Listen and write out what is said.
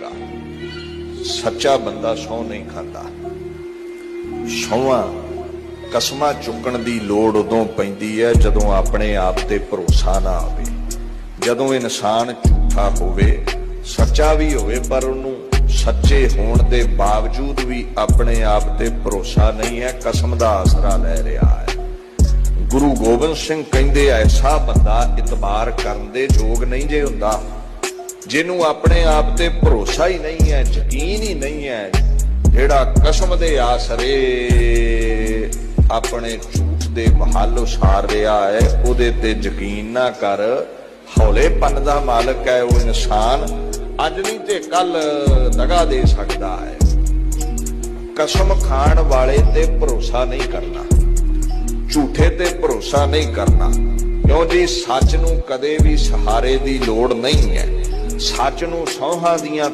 होगा। सच्चा बंदा सौं नहीं खाता। सौवां कसमां चुकण दी लोड़ उदों पैंदी है जदों अपने आप ते भरोसा ना आवे, जदों इंसान झूठा होवे, सच्चा भी होवे पर उन्हूं सच्चे होण दे बावजूद भी अपने आप ते भरोसा नहीं है, कसम दा आसरा लै रहा है। गुरु गोबिंद सिंह कहंदे ऐसा बंदा इतबार करन दे जोग नहीं जे हुंदा, जिन्हूं अपने आप ते भरोसा ही नहीं है, यकीन ही नहीं है, जेड़ा कसम दे आसरे अपने झूठ दे महल उसार रहा है, उहदे ते यकीन ना कर। हौलेपन दा मालक है वो इंसान, अज नहीं ते कल दगा दे सकता है। कसम खाण वाले ते भरोसा नहीं करना, झूठे ते भरोसा नहीं करना, क्यों जी सच नूं कदे भी सहारे दी लोड़ नहीं है। सच नूं सौहां दियां